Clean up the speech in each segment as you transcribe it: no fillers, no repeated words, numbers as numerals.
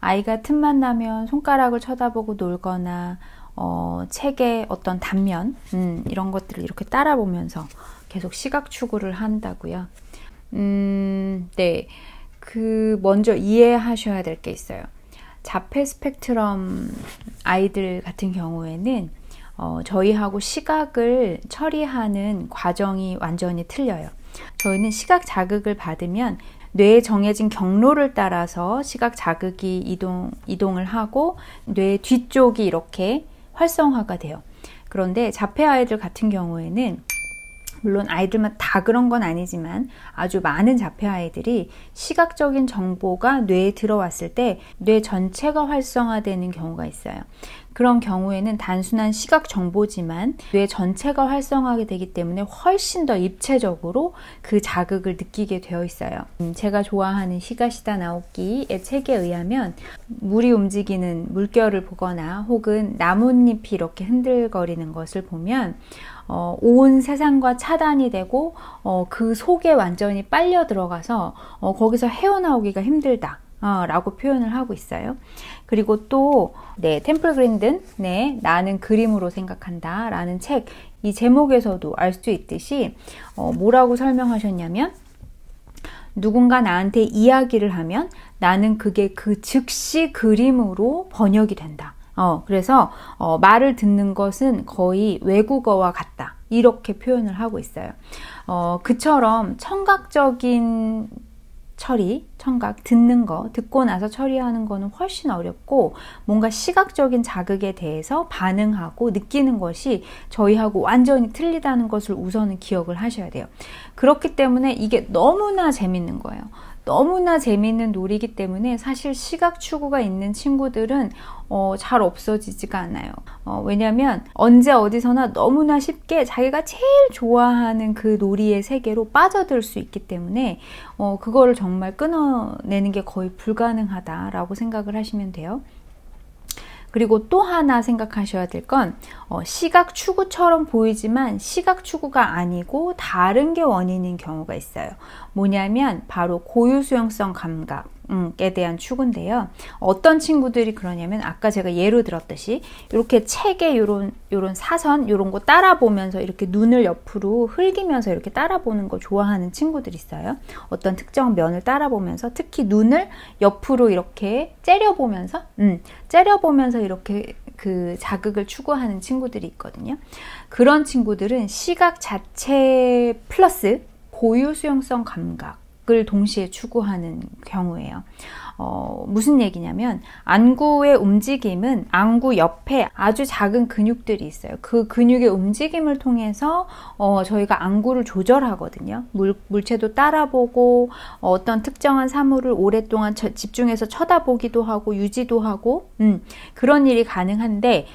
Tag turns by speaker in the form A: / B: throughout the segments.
A: 아이가 틈만 나면 손가락을 쳐다보고 놀거나 책의 어떤 단면 이런 것들을 이렇게 따라 보면서 계속 시각 추구를 한다고요. 네, 먼저 이해하셔야 될 게 있어요. 자폐 스펙트럼 아이들 같은 경우에는 저희하고 시각을 처리하는 과정이 완전히 틀려요. 저희는 시각 자극을 받으면 뇌에 정해진 경로를 따라서 시각 자극이 이동을 하고 뇌 뒤쪽이 이렇게 활성화가 돼요. 그런데 자폐 아이들 같은 경우에는 물론 아이들만 다 그런 건 아니지만 아주 많은 자폐 아이들이 시각적인 정보가 뇌에 들어왔을 때 뇌 전체가 활성화되는 경우가 있어요. 그런 경우에는 단순한 시각 정보지만 뇌 전체가 활성화하게 되기 때문에 훨씬 더 입체적으로 그 자극을 느끼게 되어 있어요. 제가 좋아하는 히가시다 나오키의 책에 의하면 물이 움직이는 물결을 보거나 혹은 나뭇잎이 이렇게 흔들거리는 것을 보면 온 세상과 차단이 되고 그 속에 완전히 빨려 들어가서 거기서 헤어나오기가 힘들다 라고 표현을 하고 있어요. 그리고 또 템플 그린든 나는 그림으로 생각한다 라는 책, 이 제목에서도 알 수 있듯이 뭐라고 설명하셨냐면, 누군가 나한테 이야기를 하면 나는 그게 그 즉시 그림으로 번역이 된다. 그래서 말을 듣는 것은 거의 외국어와 같다, 이렇게 표현을 하고 있어요. 그처럼 청각적인 처리, 청각, 듣는 거, 듣고 나서 처리하는 거는 훨씬 어렵고, 뭔가 시각적인 자극에 대해서 반응하고 느끼는 것이 저희하고 완전히 틀리다는 것을 우선은 기억을 하셔야 돼요. 그렇기 때문에 이게 너무나 재밌는 거예요. 너무나 재밌는 놀이기 때문에 사실 시각 추구가 있는 친구들은 잘 없어지지가 않아요. 왜냐면 언제 어디서나 너무나 쉽게 자기가 제일 좋아하는 그 놀이의 세계로 빠져들 수 있기 때문에 그거를 정말 끊어내는 게 거의 불가능하다라고 생각을 하시면 돼요. 그리고 또 하나 생각하셔야 될 건 시각 추구처럼 보이지만 시각 추구가 아니고 다른 게 원인인 경우가 있어요. 뭐냐면 바로 고유수용성 감각에 대한 추구인데요. 어떤 친구들이 그러냐면 아까 제가 예로 들었듯이 이렇게 책에 요런 사선 요런 거 따라 보면서 이렇게 눈을 옆으로 흘기면서 이렇게 따라 보는 거 좋아하는 친구들이 있어요. 어떤 특정 면을 따라 보면서 특히 눈을 옆으로 이렇게 째려보면서 이렇게 그 자극을 추구하는 친구들이 있거든요. 그런 친구들은 시각 자체 플러스 고유 수용성 감각을 동시에 추구하는 경우예요. 무슨 얘기냐면 안구의 움직임은 안구 옆에 아주 작은 근육들이 있어요. 그 근육의 움직임을 통해서 저희가 안구를 조절하거든요. 물체도 따라보고 어떤 특정한 사물을 오랫동안 집중해서 쳐다보기도 하고 유지도 하고 그런 일이 가능한데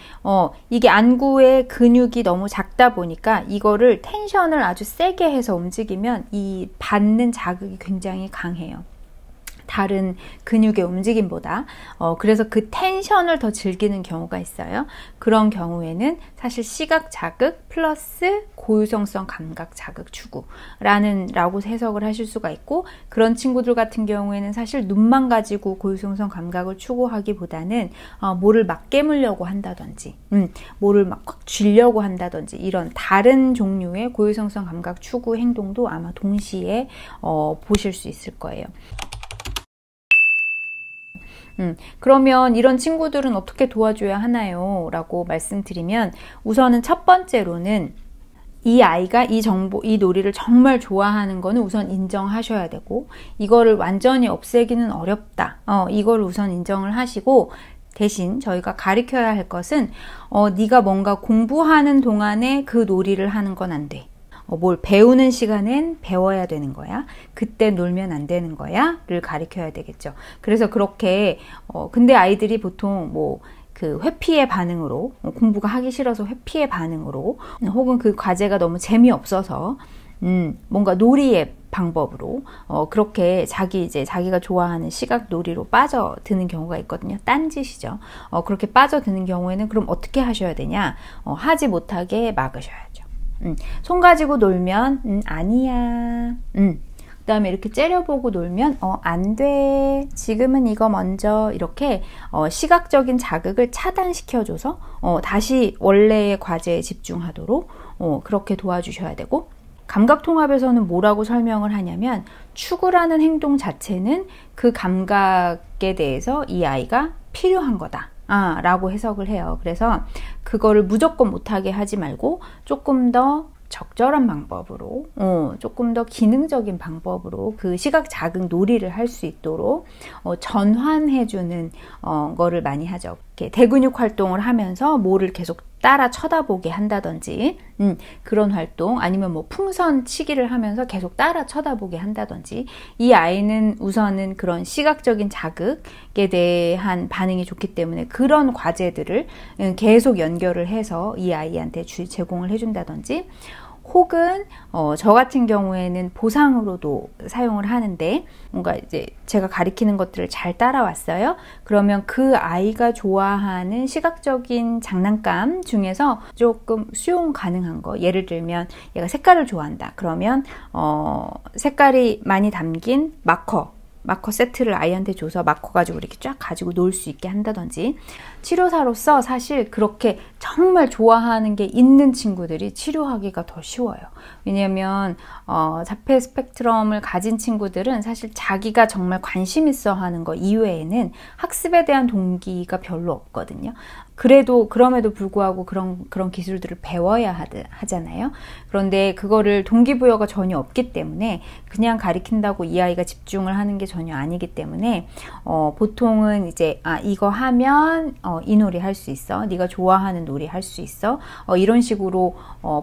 A: 이게 안구의 근육이 너무 작다 보니까 이거를 텐션을 아주 세게 해서 움직이면 이 받는 자극이 굉장히 강해요. 다른 근육의 움직임보다. 그래서 그 텐션을 더 즐기는 경우가 있어요. 그런 경우에는 사실 시각 자극 플러스 고유성성 감각 자극 추구라고 해석을 하실 수가 있고, 그런 친구들 같은 경우에는 사실 눈만 가지고 고유성성 감각을 추구하기보다는 뭐를 막 깨물려고 한다든지 뭐를 막 꽉 쥐려고 한다든지 이런 다른 종류의 고유성성 감각 추구 행동도 아마 동시에 보실 수 있을 거예요. 그러면 이런 친구들은 어떻게 도와줘야 하나요? 라고 말씀드리면, 우선은 첫 번째로는 이 아이가 이 놀이를 정말 좋아하는 거는 우선 인정하셔야 되고, 이거를 완전히 없애기는 어렵다. 이걸 우선 인정을 하시고, 대신 저희가 가르쳐야 할 것은 네가 뭔가 공부하는 동안에 그 놀이를 하는 건 안 돼. 뭘 배우는 시간엔 배워야 되는 거야. 그때 놀면 안 되는 거야. 를 가르쳐야 되겠죠. 그래서 그렇게 근데 아이들이 보통 그 회피의 반응으로, 공부가 하기 싫어서 회피의 반응으로, 혹은 그 과제가 너무 재미없어서 뭔가 놀이의 방법으로 그렇게 자기가 좋아하는 시각 놀이로 빠져드는 경우가 있거든요. 딴짓이죠. 그렇게 빠져드는 경우에는 그럼 어떻게 하셔야 되냐? 하지 못하게 막으셔야죠. 손 가지고 놀면 아니야. 그 다음에 이렇게 째려보고 놀면 안 돼, 지금은 이거 먼저, 이렇게 시각적인 자극을 차단시켜줘서 다시 원래의 과제에 집중하도록 그렇게 도와주셔야 되고, 감각통합에서는 뭐라고 설명을 하냐면 추구라는 행동 자체는 그 감각에 대해서 이 아이가 필요한 거다 라고 해석을 해요. 그래서 그거를 무조건 못하게 하지 말고 조금 더 적절한 방법으로, 조금 더 기능적인 방법으로 그 시각 자극 놀이를 할 수 있도록 전환해주는 거를 많이 하죠. 이렇게 대근육 활동을 하면서 뭐를 계속 따라 쳐다보게 한다든지, 그런 활동, 아니면 뭐 풍선 치기를 하면서 계속 따라 쳐다보게 한다든지, 이 아이는 우선은 그런 시각적인 자극에 대한 반응이 좋기 때문에 그런 과제들을 계속 연결을 해서 이 아이한테 제공을 해준다든지, 혹은 저 같은 경우에는 보상으로도 사용을 하는데, 뭔가 이제 제가 가리키는 것들을 잘 따라왔어요. 그러면 그 아이가 좋아하는 시각적인 장난감 중에서 조금 수용 가능한 거, 예를 들면 얘가 색깔을 좋아한다. 그러면 색깔이 많이 담긴 마커 세트를 아이한테 줘서 마커 가지고 이렇게 쫙 가지고 놀 수 있게 한다든지, 치료사로서 사실 그렇게 정말 좋아하는 게 있는 친구들이 치료하기가 더 쉬워요. 왜냐면 자폐 스펙트럼을 가진 친구들은 사실 자기가 정말 관심 있어 하는 거 이외에는 학습에 대한 동기가 별로 없거든요. 그럼에도 불구하고 그런 기술들을 배워야 하잖아요. 그런데 그거를 동기부여가 전혀 없기 때문에 그냥 가리킨다고 이 아이가 집중을 하는 게 전혀 아니기 때문에 보통은 이제 이거 하면 이 놀이 할 수 있어, 네가 좋아하는 놀이 할 수 있어, 이런 식으로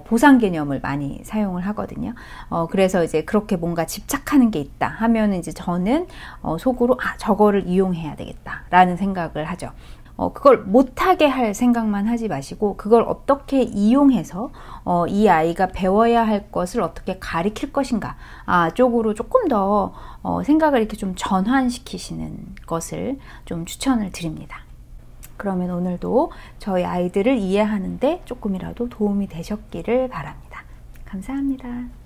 A: 보상 개념을 많이 사용을 하거든요. 그래서 이제 그렇게 뭔가 집착하는 게 있다 하면은 이제 저는 속으로 저거를 이용해야 되겠다라는 생각을 하죠. 그걸 못하게 할 생각만 하지 마시고, 그걸 어떻게 이용해서 이 아이가 배워야 할 것을 어떻게 가리킬 것인가 쪽으로 조금 더 생각을 이렇게 좀 전환시키시는 것을 좀 추천을 드립니다. 그러면 오늘도 저희 아이들을 이해하는데 조금이라도 도움이 되셨기를 바랍니다. 감사합니다.